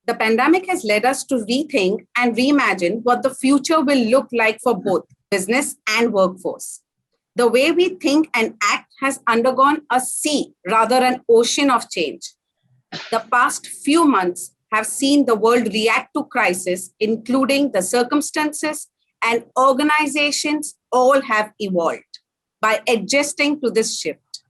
The pandemic has led us to rethink and reimagine what the future will look like for both business and workforce. The way we think and act has undergone a sea rather an ocean of change. The past few months have seen the world react to crisis, including the circumstances, and organizations all have evolved by adjusting to this shift.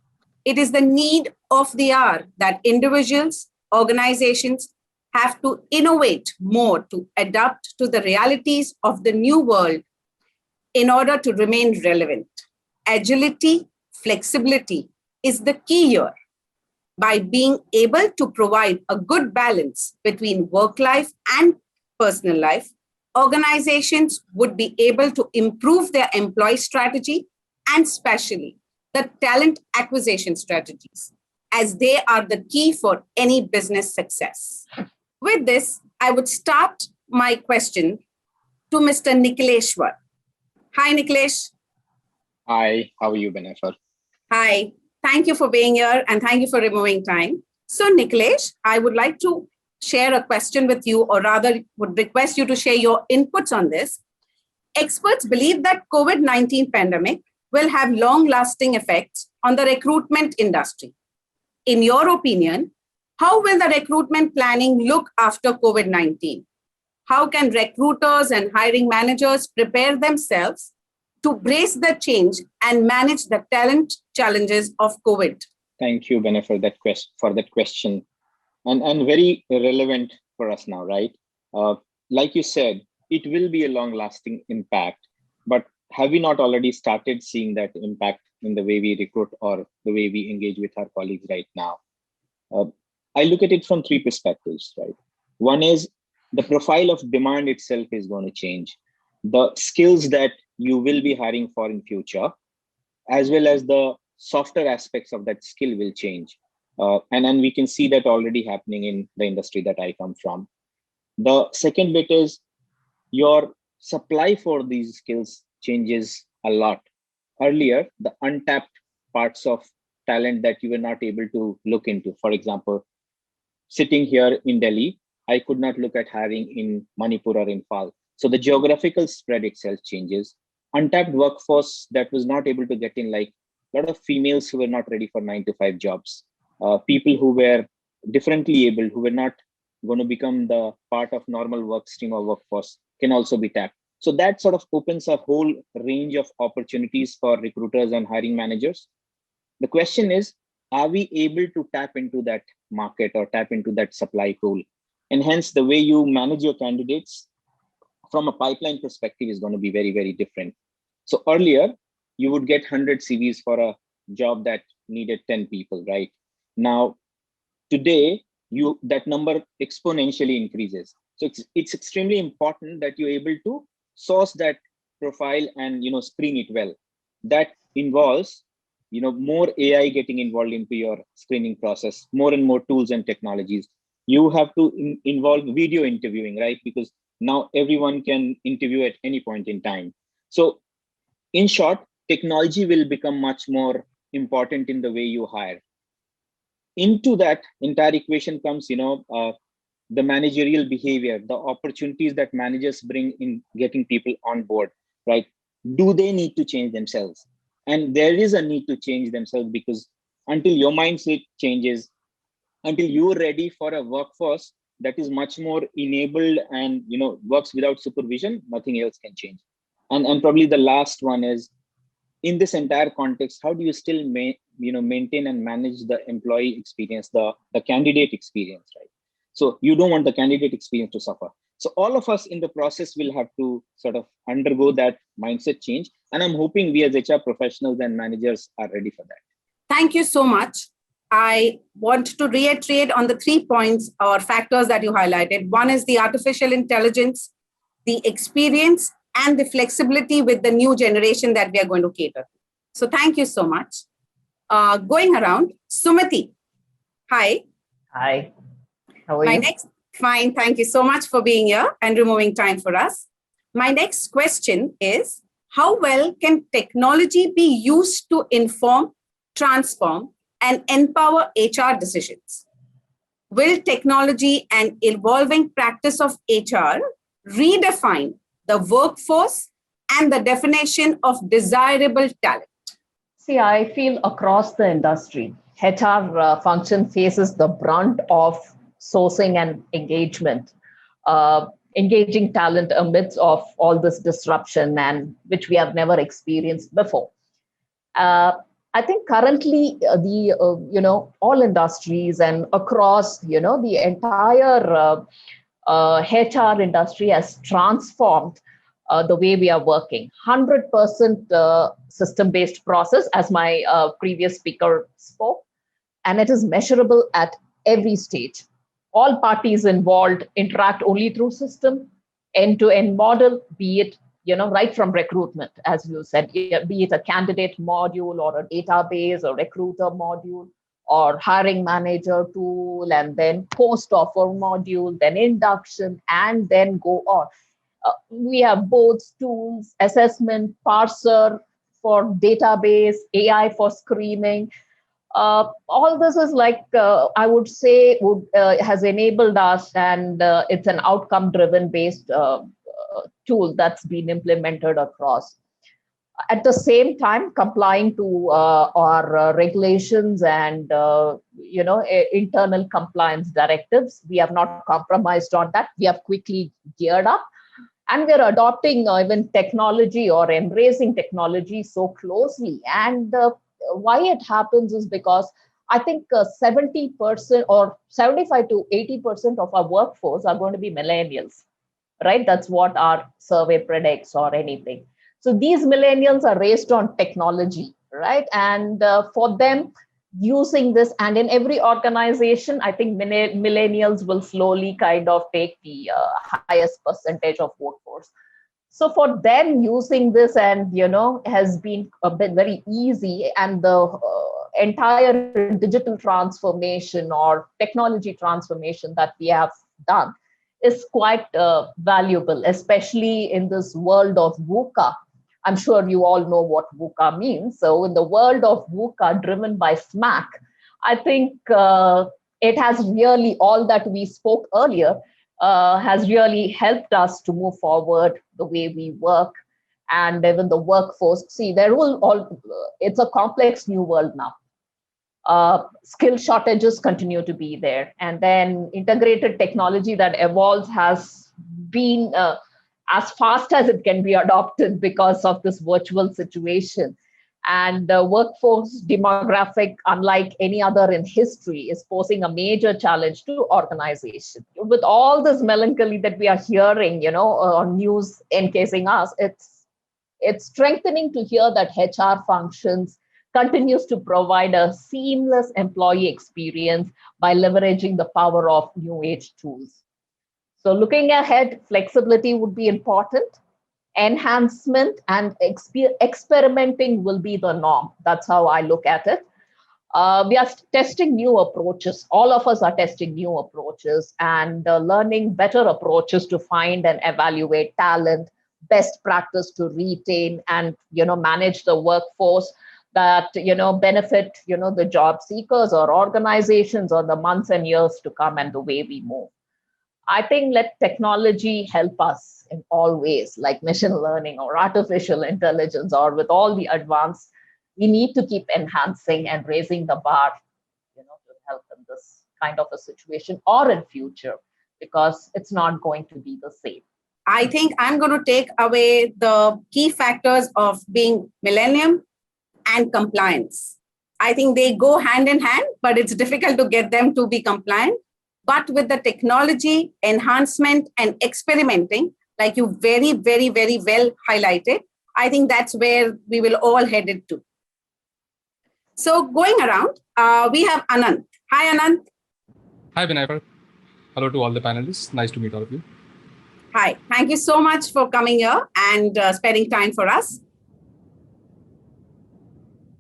It is the need of the hour that individuals, organizations have to innovate more to adapt to the realities of the new world in order to remain relevant. Agility, flexibility is the key here. By being able to provide a good balance between work life and personal life, organizations would be able to improve their employee strategy and especially the talent acquisition strategies, as they are the key for any business success. With this, I would start my question to Mr. Nikhileshwar. Hi, Nikhilesh. Hi, how are you, Benaifer? Hi, thank you for being here and thank you for removing time. So, Nikhilesh, I would like to share a question with you, or rather would request you to share your inputs on this. Experts believe that COVID-19 pandemic will have long-lasting effects on the recruitment industry. In your opinion, how will the recruitment planning look after COVID-19? How can recruiters and hiring managers prepare themselves to brace the change and manage the talent challenges of COVID? Thank you, Benaifer, for that question. And very relevant for us now, right? Like you said, it will be a long-lasting impact, but have we not already started seeing that impact in the way we recruit or the way we engage with our colleagues right now? I look at it from three perspectives, right? One is the profile of demand itself is going to change. The skills that you will be hiring for in future, as well as the softer aspects of that skill will change. And we can see that already happening in the industry that I come from. The second bit is your supply for these skills changes a lot. Earlier, the untapped parts of talent that you were not able to look into. For example, sitting here in Delhi, I could not look at hiring in Manipur or Imphal. So the geographical spread itself changes. Untapped workforce that was not able to get in, like a lot of females who were not ready for 9-to-5 jobs, people who were differently able, who were not going to become the part of normal work stream or workforce can also be tapped. So that sort of opens a whole range of opportunities for recruiters and hiring managers. The question is, are we able to tap into that market or tap into that supply pool? And hence the way you manage your candidates from a pipeline perspective is going to be very, very different. So earlier, you would get 100 CVs for a job that needed 10 people, right? Now, today, that number exponentially increases. So it's extremely important that you're able to source that profile and screen it well. That involves more AI getting involved into your screening process, more and more tools and technologies. You have to involve video interviewing, right? Because now everyone can interview at any point in time. So in short, technology will become much more important in the way you hire. Into that entire equation comes, the managerial behavior, the opportunities that managers bring in getting people on board, right? Do they need to change themselves? And there is a need to change themselves, because until your mindset changes, until you're ready for a workforce that is much more enabled and works without supervision, nothing else can change. And probably the last one is, in this entire context, how do you still maintain and manage the employee experience, the candidate experience, right? So you don't want the candidate experience to suffer. So all of us in the process will have to sort of undergo that mindset change. And I'm hoping we as HR professionals and managers are ready for that. Thank you so much. I want to reiterate on the 3 points or factors that you highlighted. One is the artificial intelligence, the experience, and the flexibility with the new generation that we are going to cater to. So thank you so much. Going around, Sumathi. Hi. Hi. How are you? Fine. Thank you so much for being here and removing time for us. My next question is, how well can technology be used to inform, transform, and empower HR decisions? Will technology and evolving practice of HR redefine the workforce and the definition of desirable talent? See, I feel across the industry, HR function faces the brunt of sourcing and engagement, engaging talent amidst of all this disruption and which we have never experienced before. I think currently all industries and across the entire HR industry has transformed the way we are working. 100% system-based process, as my previous speaker spoke, and it is measurable at every stage. All parties involved interact only through system, end-to-end model, be it right from recruitment, as you said, be it a candidate module or a database or recruiter module or hiring manager tool, and then post-offer module, then induction, and then go on. We have boards, tools, assessment, parser for database, AI for screening. All this is I would say has enabled us, and it's an outcome-driven based tool that's been implemented across. At the same time, complying to our regulations and internal compliance directives, we have not compromised on that. We have quickly geared up, and we're adopting even technology or embracing technology so closely. And why it happens is because I think 70% or 75 to 80% of our workforce are going to be millennials, right? That's what our survey predicts or anything. So these millennials are raised on technology, right? And for them, using this, and in every organization, I think millennials will slowly kind of take the highest percentage of workforce. So for them, using this and has been a bit very easy, and the entire digital transformation or technology transformation that we have done is quite valuable, especially in this world of VUCA. I'm sure you all know what VUCA means. So in the world of VUCA driven by SMAC, I think it has really, all that we spoke earlier, has really helped us to move forward the way we work, and even the workforce. See, it's a complex new world now. Skill shortages continue to be there. And then integrated technology that evolves has been as fast as it can be adopted because of this virtual situation. And the workforce demographic, unlike any other in history, is posing a major challenge to organization. With all this melancholy that we are hearing, on news encasing us, it's strengthening to hear that HR functions continues to provide a seamless employee experience by leveraging the power of new age tools. So looking ahead, flexibility would be important. Enhancement and experimenting will be the norm. That's how I look at it. We are testing new approaches. All of us are testing new approaches and learning better approaches to find and evaluate talent, best practice to retain and manage the workforce that benefit the job seekers or organizations or the months and years to come, and the way we move. I think let technology help us in all ways, like machine learning or artificial intelligence, or with all the advanced, we need to keep enhancing and raising the bar, to help in this kind of a situation or in future, because it's not going to be the same. I think I'm going to take away the key factors of being millennium and compliance. I think they go hand in hand, but it's difficult to get them to be compliant. But with the technology, enhancement, and experimenting, like you very, very, very well highlighted, I think that's where we will all headed to. So going around, we have Anant. Hi, Anant. Hi, Benaifer. Hello to all the panelists. Nice to meet all of you. Hi. Thank you so much for coming here and spending time for us.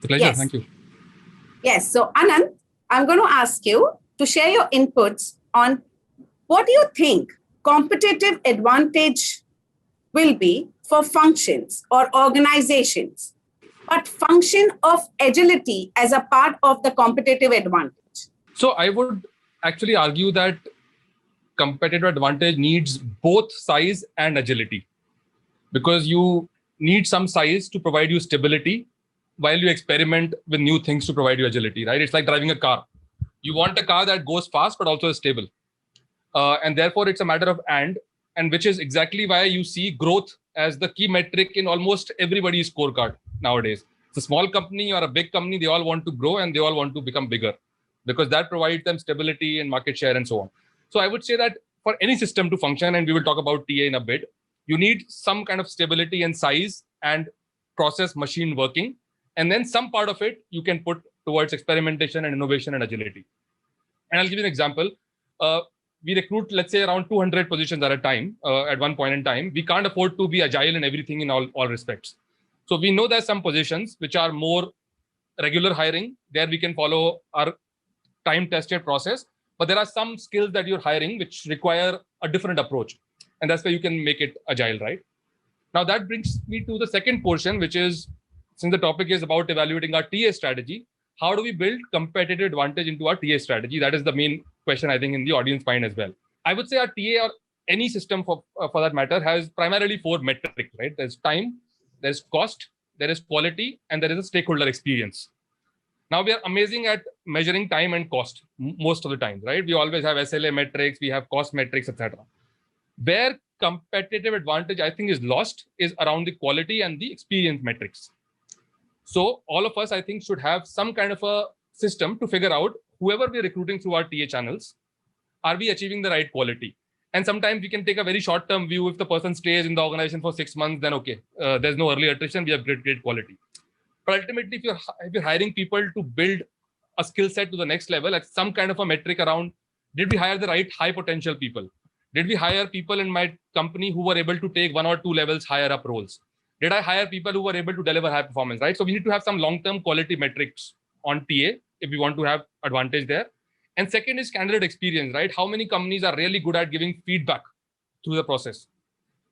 The pleasure. Yes. Thank you. Yes. So, Anant, I'm going to ask you to share your inputs on what do you think competitive advantage will be for functions or organizations, but function of agility as a part of the competitive advantage. So I would actually argue that competitive advantage needs both size and agility, because you need some size to provide you stability while you experiment with new things to provide you agility, right? It's like driving a car. You want a car that goes fast, but also is stable. And therefore, it's a matter of and which is exactly why you see growth as the key metric in almost everybody's scorecard nowadays. It's a small company or a big company, they all want to grow and they all want to become bigger because that provides them stability and market share and so on. So I would say that for any system to function, and we will talk about TA in a bit, you need some kind of stability and size and process machine working. And then some part of it you can put towards experimentation and innovation and agility. And I'll give you an example. We recruit, let's say, around 200 positions at a time at one point in time. We can't afford to be agile in everything in all respects. So we know there's some positions which are more regular hiring. There we can follow our time-tested process. But there are some skills that you're hiring which require a different approach. And that's where you can make it agile, right? Now that brings me to the second portion, which is, since the topic is about evaluating our TA strategy, how do we build competitive advantage into our TA strategy? That is the main question, I think, in the audience mind as well. I would say our TA or any system for that matter has primarily 4 metrics, right? There's time, there's cost, there is quality, and there is a stakeholder experience. Now we are amazing at measuring time and cost most of the time, right? We always have SLA metrics, we have cost metrics, etc. Where competitive advantage, I think, is lost is around the quality and the experience metrics. So all of us, I think, should have some kind of a system to figure out whoever we're recruiting through our TA channels, are we achieving the right quality? And sometimes we can take a very short-term view. If the person stays in the organization for 6 months, then okay, there's no early attrition, we have great quality. But ultimately, if you're hiring people to build a skill set to the next level, like some kind of a metric around, did we hire the right high potential people? Did we hire people in my company who were able to take 1 or 2 levels higher up roles? Did I hire people who were able to deliver high performance, right? So we need to have some long-term quality metrics on TA if we want to have advantage there. And second is candidate experience, right? How many companies are really good at giving feedback through the process?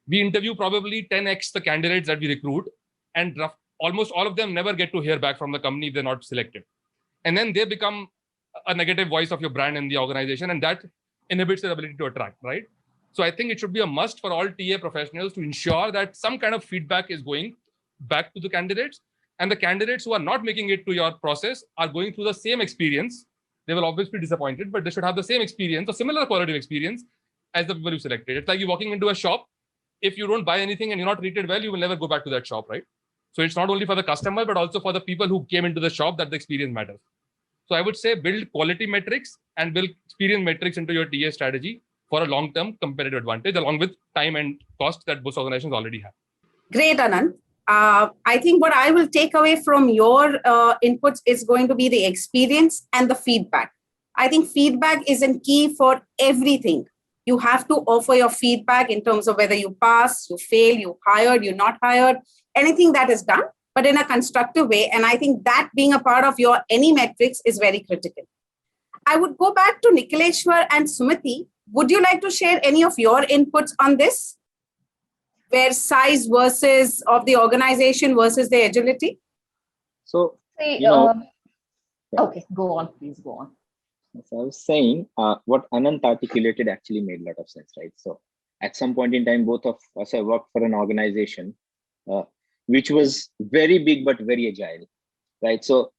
We interview probably 10x the candidates that we recruit, and almost all of them never get to hear back from the company if they're not selected. And then they become a negative voice of your brand in the organization, and that inhibits their ability to attract, right? So I think it should be a must for all TA professionals to ensure that some kind of feedback is going back to the candidates, and the candidates who are not making it to your process are going through the same experience. They will obviously be disappointed, but they should have the same experience or similar quality of experience as the people you selected. It's like you walking into a shop. If you don't buy anything and you're not treated well, you will never go back to that shop, right? So it's not only for the customer, but also for the people who came into the shop that the experience matters. So I would say build quality metrics and build experience metrics into your TA strategy for a long-term competitive advantage, along with time and cost that most organizations already have. Great, Anant. I think what I will take away from your inputs is going to be the experience and the feedback. I think feedback is a key for everything. You have to offer your feedback in terms of whether you pass, you fail, you hired, you're not hired, anything that is done, but in a constructive way. And I think that being a part of your any metrics is very critical. I would go back to Nikhileshwar and Sumathi. Would you like to share any of your inputs on this? Where size versus of the organization versus the agility? So, okay, go on, please go on. So I was saying what Anant articulated actually made a lot of sense, right? So at some point in time, both of us have worked for an organization which was very big but very agile, right? So,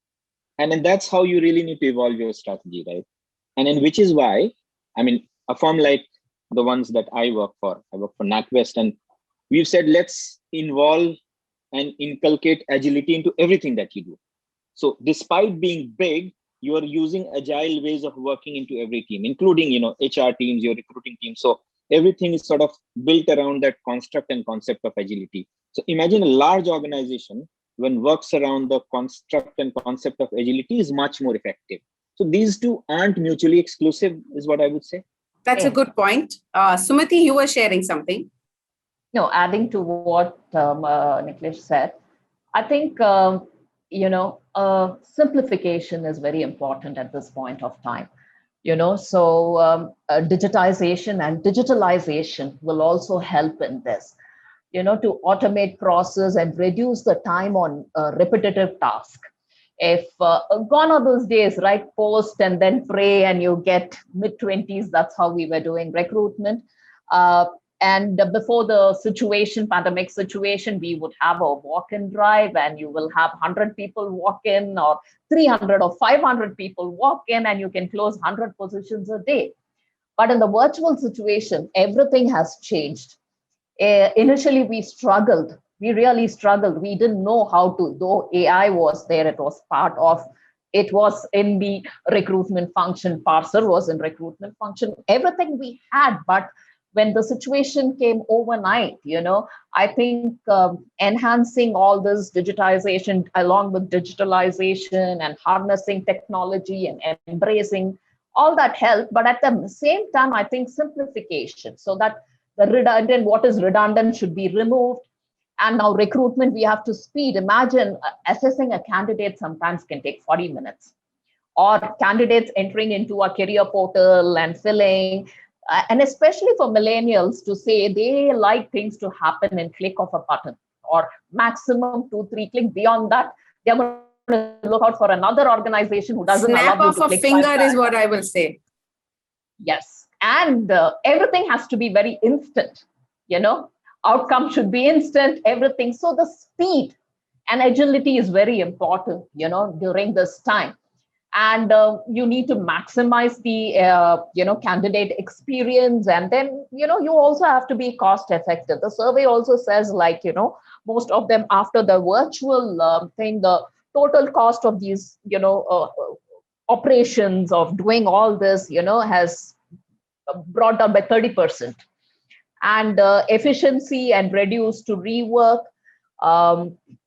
and then that's how you really need to evolve your strategy, right? And then which is why, I mean, a firm like the ones that I work for Natwest, and we've said, let's involve and inculcate agility into everything that you do. So despite being big, you are using agile ways of working into every team, including, HR teams, your recruiting team. So everything is sort of built around that construct and concept of agility. So imagine a large organization when works around the construct and concept of agility is much more effective. So these two aren't mutually exclusive, is what I would say. That's a good point. Sumathi, you were sharing something. No, adding to what Nikhilesh said, I think, simplification is very important at this point of time. So digitization and digitalization will also help in this, to automate process and reduce the time on repetitive tasks. If gone are those days, right? Post and then pray and you get mid-20s. That's how we were doing recruitment. And before the pandemic situation, we would have a walk-in drive and you will have 100 people walk in, or 300 or 500 people walk in, and you can close 100 positions a day. But in the virtual situation, everything has changed. Initially, we struggled. We really struggled. We didn't know how to, though AI was there, it was in the recruitment function, parser was in recruitment function, everything we had. But when the situation came overnight, I think enhancing all this digitization along with digitalization and harnessing technology and embracing all that helped. But at the same time, I think simplification, so that what is redundant should be removed. And now recruitment, we have to speed. Imagine assessing a candidate sometimes can take 40 minutes, or candidates entering into a career portal and filling. And especially for millennials, to say they like things to happen in click of a button, or maximum 2-3 clicks. Beyond that, they're going to look out for another organization who doesn't allow you to click. Snap of a finger is what I will say. Yes. And everything has to be very instant, outcome should be instant, everything. So the speed and agility is very important, during this time. And you need to maximize the, candidate experience. And then, you also have to be cost effective. The survey also says, most of them, after the virtual thing, the total cost of these, operations of doing all this, has brought down by 30%. And efficiency and reduce to rework.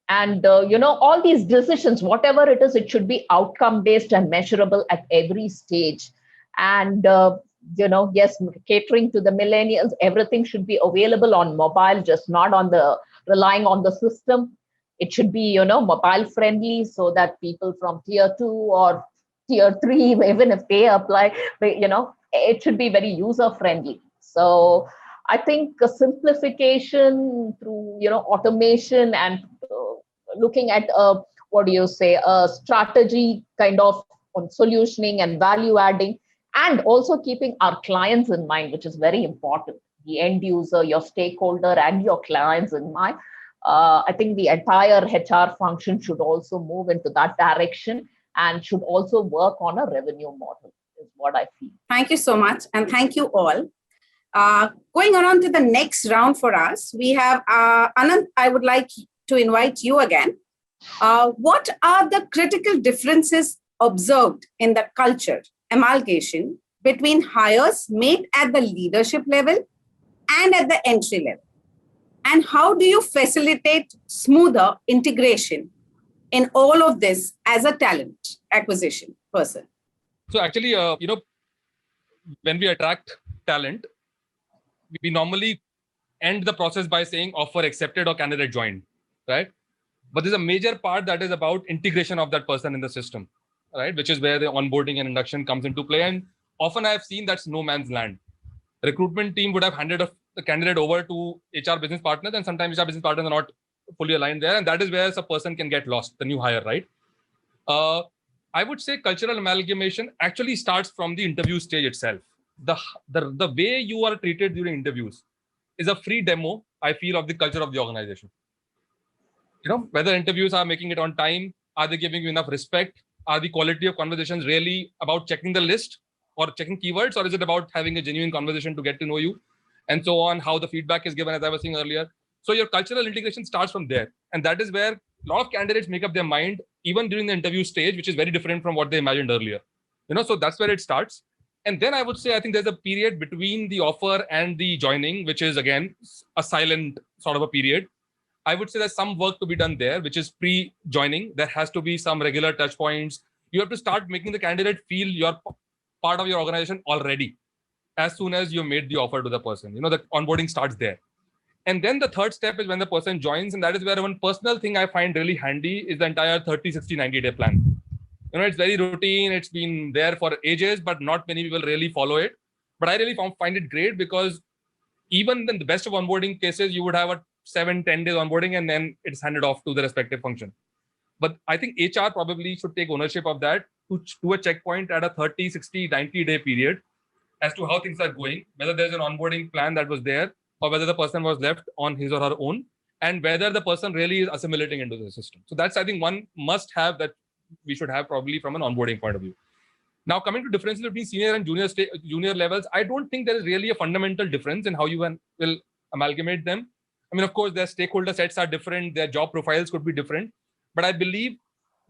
And all these decisions, whatever it is, it should be outcome based and measurable at every stage. And yes, catering to the millennials, everything should be available on mobile, just not on relying on the system. It should be mobile friendly, so that people from tier 2 or tier 3, even if they apply, it should be very user friendly. So I think a simplification through automation and looking at a strategy kind of on solutioning and value adding, and also keeping our clients in mind, which is very important. The end user, your stakeholder, and your clients in mind. I think the entire HR function should also move into that direction and should also work on a revenue model, is what I feel. Thank you so much. And thank you all. Going on to the next round for us, we have Anant. I would like to invite you again. What are the critical differences observed in the culture amalgamation between hires made at the leadership level and at the entry level? And how do you facilitate smoother integration in all of this as a talent acquisition person? So actually, when we attract talent, we normally end the process by saying offer accepted or candidate joined, right? But there's a major part that is about integration of that person in the system, right? Which is where the onboarding and induction comes into play. And often I have seen that's no man's land. Recruitment team would have handed the candidate over to HR business partners, and sometimes HR business partners are not fully aligned there. And that is where a person can get lost, the new hire, right? I would say cultural amalgamation actually starts from the interview stage itself. The way you are treated during interviews is a free demo, I feel, of the culture of the organization. Whether interviews are making it on time, are they giving you enough respect? Are the quality of conversations really about checking the list or checking keywords, or is it about having a genuine conversation to get to know you, and so on, how the feedback is given, as I was saying earlier. So your cultural integration starts from there. And that is where a lot of candidates make up their mind, even during the interview stage, which is very different from what they imagined earlier. So that's where it starts. And then I would say, I think there's a period between the offer and the joining, which is, again, a silent sort of a period. I would say there's some work to be done there, which is pre-joining. There has to be some regular touch points. You have to start making the candidate feel you're part of your organization already, as soon as you made the offer to the person. The onboarding starts there. And then the third step is when the person joins. And that is where one personal thing I find really handy is the entire 30, 60, 90-day plan. It's very routine. It's been there for ages, but not many people really follow it. But I really find it great, because even in the best of onboarding cases, you would have a 7-10 days onboarding, and then it's handed off to the respective function. But I think HR probably should take ownership of that to do a checkpoint at a 30, 60, 90-day period as to how things are going, whether there's an onboarding plan that was there, or whether the person was left on his or her own, and whether the person really is assimilating into the system. So that's, I think, one must have that we should have probably from an onboarding point of view. Now, coming to differences between senior and junior levels, I don't think there is really a fundamental difference in how you will amalgamate them. I mean, of course, their stakeholder sets are different, their job profiles could be different, but I believe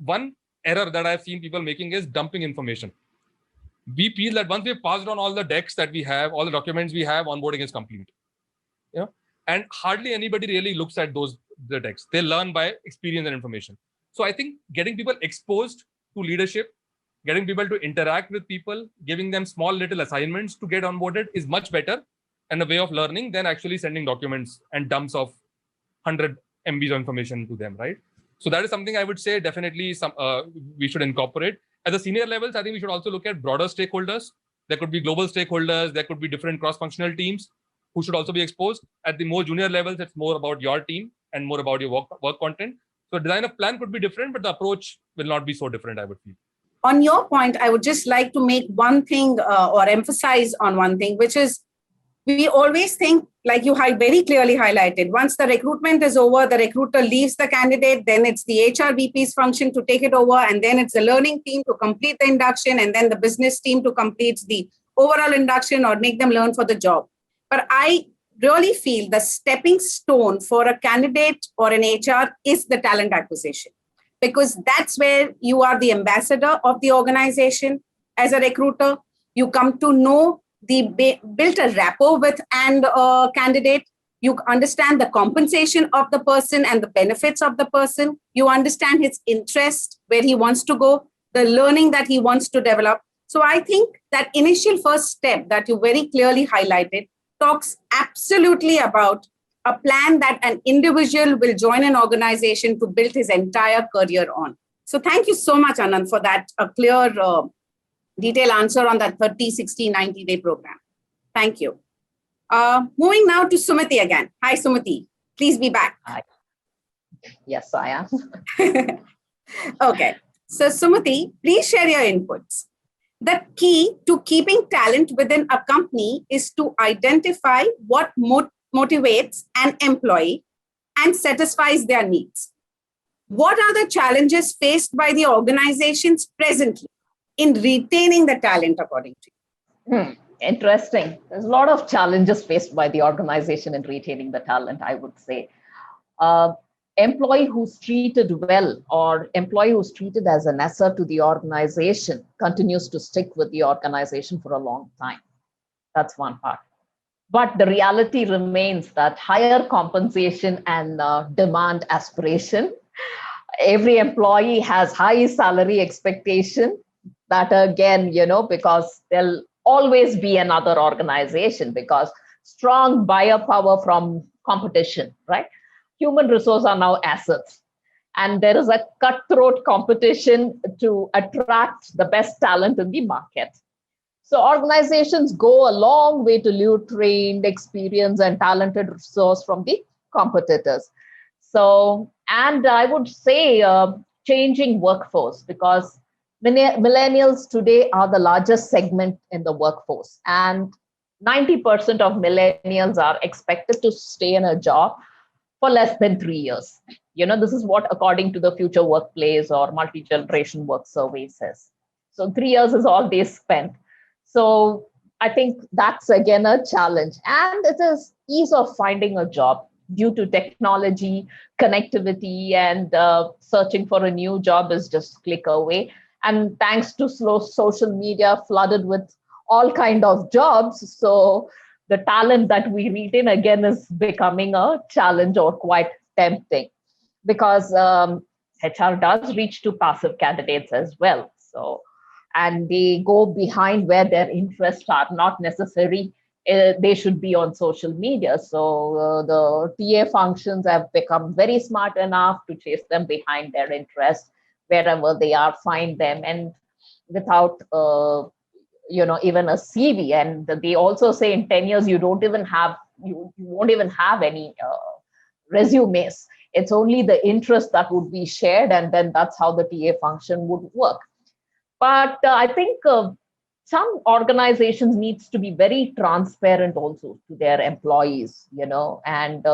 one error that I've seen people making is dumping information. We feel that once we've passed on all the decks that we have, all the documents we have, onboarding is complete. You know, and hardly anybody really looks at the decks. They learn by experience and information. So I think getting people exposed to leadership, getting people to interact with people, giving them small little assignments to get onboarded is much better and a way of learning than actually sending documents and dumps of 100 MBs of information to them, right? So that is something I would say definitely we should incorporate. At the senior levels, I think we should also look at broader stakeholders. There could be global stakeholders, there could be different cross-functional teams who should also be exposed. At the more junior levels, it's more about your team and more about your work content. So design of plan could be different, but the approach will not be so different, I would feel. On your point, I would just like to make one thing or emphasize on one thing, which is we always think, like you very clearly highlighted, once the recruitment is over, the recruiter leaves the candidate, then it's the HR VP's function to take it over, and then it's the learning team to complete the induction, and then the business team to complete the overall induction or make them learn for the job. But I really feel the stepping stone for a candidate or an HR is the talent acquisition, because that's where you are the ambassador of the organization. As a recruiter, you come to know built a rapport with and candidate. You understand the compensation of the person and the benefits of the person. You understand his interest, where he wants to go, the learning that he wants to develop. So I think that initial first step that you very clearly highlighted talks absolutely about a plan that an individual will join an organization to build his entire career on. So thank you so much, Anant, for that clear, detailed answer on that 30, 60, 90-day program. Thank you. Moving now to Sumathi again. Hi, Sumathi. Please be back. Hi. Yes, I am. Okay. So Sumathi, please share your inputs. The key to keeping talent within a company is to identify what motivates an employee and satisfies their needs. What are the challenges faced by the organizations presently in retaining the talent, according to you? Interesting. There's a lot of challenges faced by the organization in retaining the talent, I would say. Employee who's treated well or employee who's treated as an asset to the organization continues to stick with the organization for a long time. That's one part. But the reality remains that higher compensation and demand aspiration, every employee has high salary expectation. That again, because there'll always be another organization because strong buyer power from competition, right? Human resources are now assets. And there is a cutthroat competition to attract the best talent in the market. So organizations go a long way to lure trained, experienced, and talented resource from the competitors. So, and I would say changing workforce, because millennials today are the largest segment in the workforce, and 90% of millennials are expected to stay in a job for less than 3 years. This is what according to the Future Workplace or Multi-Generation Work Survey says. So 3 years is all they spent. So I think that's again a challenge, and it is ease of finding a job due to technology, connectivity, and searching for a new job is just click away. And thanks to slow social media flooded with all kind of jobs, so the talent that we retain again is becoming a challenge or quite tempting, because HR does reach to passive candidates as well. So, and they go behind where their interests are, not necessary. They should be on social media. So the TA functions have become very smart enough to chase them behind their interests. Wherever they are, find them, and without even a CV. And they also say in 10 years you won't even have any resumes. It's only the interest that would be shared, and then that's how the TA function would work. But I think some organizations needs to be very transparent also to their employees, and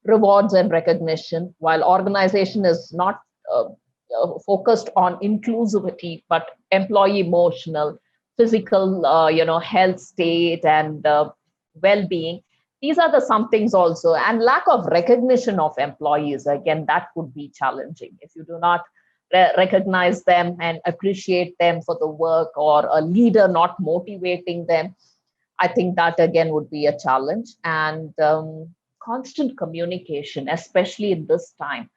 rewards and recognition. While organization is not focused on inclusivity, but employee emotional, physical, health state and well-being. These are the some things also, and lack of recognition of employees. Again, that could be challenging if you do not recognize them and appreciate them for the work, or a leader not motivating them. I think that again would be a challenge. And constant communication, especially in this time,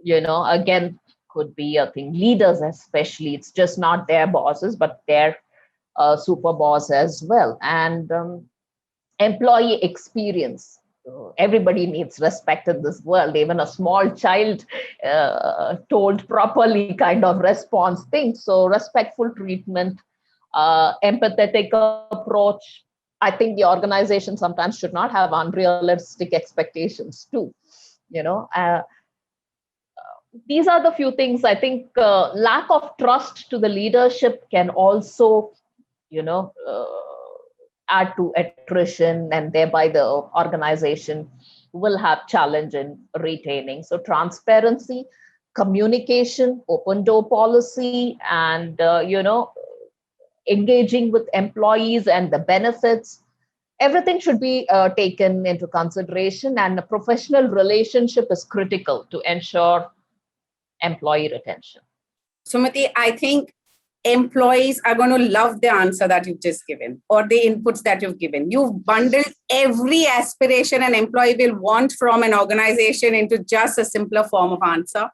again, could be a thing. Leaders, especially, it's just not their bosses, but their super boss as well. And employee experience. Everybody needs respect in this world. Even a small child told properly kind of response things. So respectful treatment, empathetic approach. I think the organization sometimes should not have unrealistic expectations too. These are the few things. I think lack of trust to the leadership can also, add to attrition, and thereby the organization will have challenge in retaining. So transparency, communication, open door policy, and engaging with employees and the benefits. Everything should be taken into consideration, and a professional relationship is critical to ensure employee retention. Sumathi, I think employees are going to love the answer that you've just given, or the inputs that you've given. You've bundled every aspiration an employee will want from an organization into just a simpler form of answer.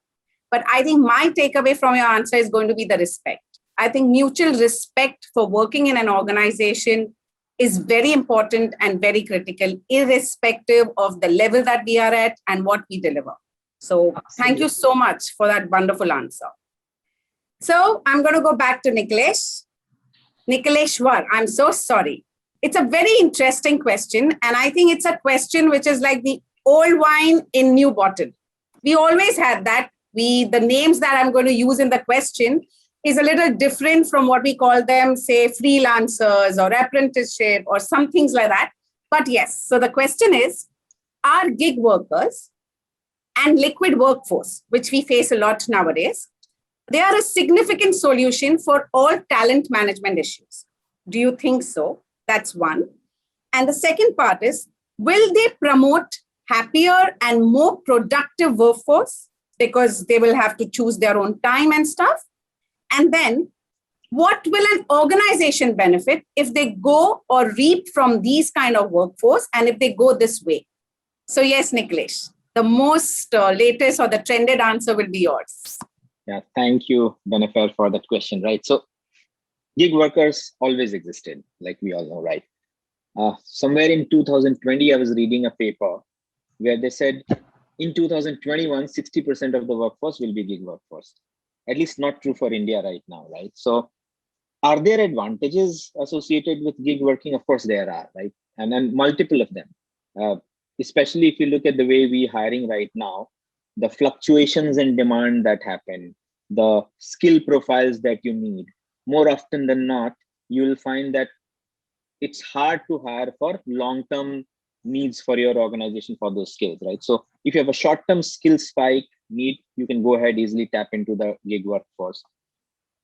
But I think my takeaway from your answer is going to be the respect. I think mutual respect for working in an organization is very important and very critical, irrespective of the level that we are at and what we deliver. So Thank you so much for that wonderful answer. So I'm going to go back to Nikhileshwar. I'm so sorry. It's a very interesting question. And I think it's a question which is like the old wine in new bottle. We always had that. The names that I'm going to use in the question is a little different from what we call them, say, freelancers or apprenticeship or some things like that. But yes, so the question is, are gig workers and liquid workforce, which we face a lot nowadays, they are a significant solution for all talent management issues? Do you think so? That's one. And the second part is, will they promote happier and more productive workforce because they will have to choose their own time and stuff? And then what will an organization benefit if they go or reap from these kind of workforce, and if they go this way? So yes, Nikhilesh, the most latest or the trended answer will be yours. Yeah, thank you, Benaifer, for that question, right? So gig workers always existed, like we all know, right? Somewhere in 2020, I was reading a paper where they said in 2021, 60% of the workforce will be gig workforce. At least not true for India right now, right? So are there advantages associated with gig working? Of course there are, right? And then multiple of them, especially if you look at the way we're hiring right now, the fluctuations in demand that happen, the skill profiles that you need, more often than not, you will find that it's hard to hire for long-term needs for your organization for those skills, right? So if you have a short-term skill spike need, you can go ahead, easily tap into the gig workforce.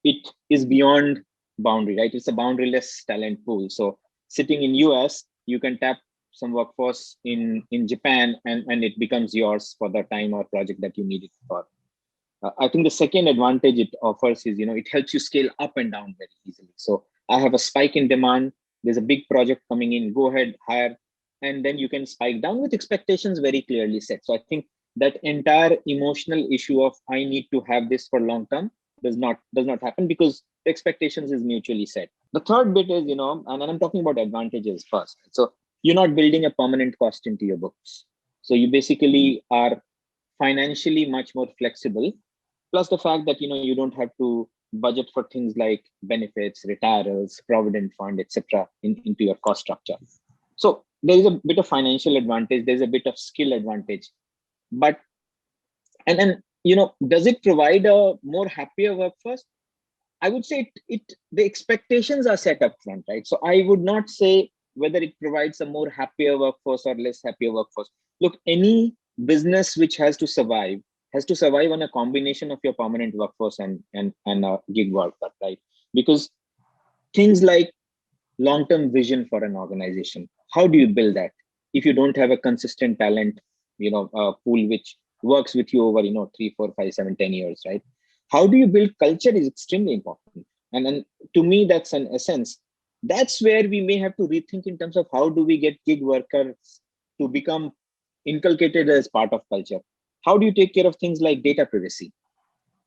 It is beyond boundary, right? It's a boundaryless talent pool. So sitting in US, you can tap some workforce in Japan and it becomes yours for the time or project that you need it for. I think the second advantage it offers is, it helps you scale up and down very easily. So I have a spike in demand, there's a big project coming in, go ahead, hire, and then you can spike down with expectations very clearly set. So I think that entire emotional issue of I need to have this for long term does not happen because the expectations is mutually set. The third bit is, and I'm talking about advantages first. So you're not building a permanent cost into your books. So you basically are financially much more flexible. Plus the fact that, you don't have to budget for things like benefits, retirals, provident fund, etc. into your cost structure. So there is a bit of financial advantage. There's a bit of skill advantage. But And then, does it provide a more happier workforce? I would say the expectations are set up front, right? So I would not say whether it provides a more happier workforce or less happier workforce. Look, any business which has to survive on a combination of your permanent workforce and a gig worker, right? Because things like long-term vision for an organization, how do you build that if you don't have a consistent talent, pool which works with you over 3, 4, 5, 7, 10 years, right? How do you build culture is extremely important. And to me, that's an essence. That's where we may have to rethink in terms of how do we get gig workers to become inculcated as part of culture. How do you take care of things like data privacy?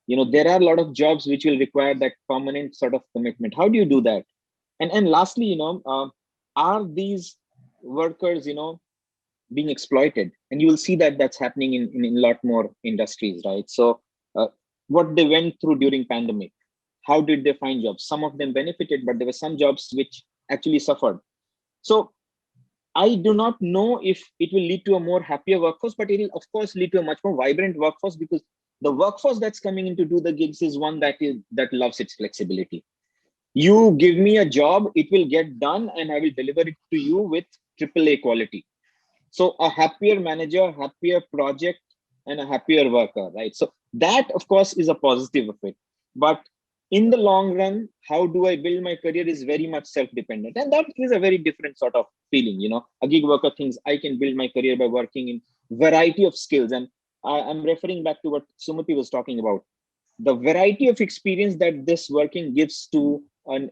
There are a lot of jobs which will require that permanent sort of commitment. How do you do that? And lastly, are these workers, being exploited? And you will see that that's happening in a lot more industries, right? So what they went through during pandemic, how did they find jobs? Some of them benefited, but there were some jobs which actually suffered. So I do not know if it will lead to a more happier workforce, but it will of course lead to a much more vibrant workforce, because the workforce that's coming in to do the gigs is one that loves its flexibility. You give me a job, it will get done, and I will deliver it to you with AAA quality. So a happier manager, happier project, and a happier worker, right? So that, of course, is a positive of it. But in the long run, how do I build my career is very much self-dependent. And that is a very different sort of feeling. A gig worker thinks I can build my career by working in variety of skills. And I'm referring back to what Sumathi was talking about. The variety of experience that this working gives to an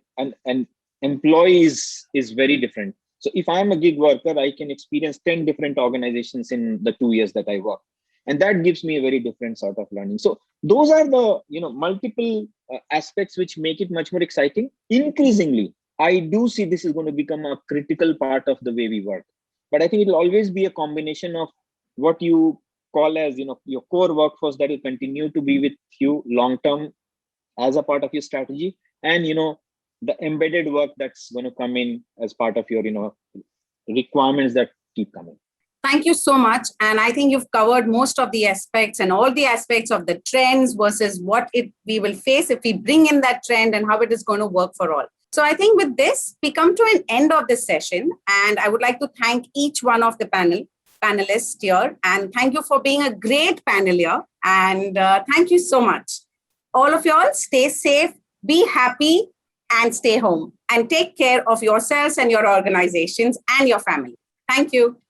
employee is very different. So if I'm a gig worker, I can experience 10 different organizations in the 2 years that I work. And that gives me a very different sort of learning. So those are the multiple aspects which make it much more exciting. Increasingly, I do see this is going to become a critical part of the way we work. But I think it will always be a combination of what you call as your core workforce that will continue to be with you long term as a part of your strategy, and the embedded work that's going to come in as part of your requirements that keep coming. Thank you so much. And I think you've covered most of the aspects and all the aspects of the trends versus what we will face if we bring in that trend, and how it is going to work for all. So I think with this, we come to an end of this session. And I would like to thank each one of the panelists here. And thank you for being a great panel here. And thank you so much. All of y'all, stay safe, be happy, and stay home. And take care of yourselves and your organizations and your family. Thank you.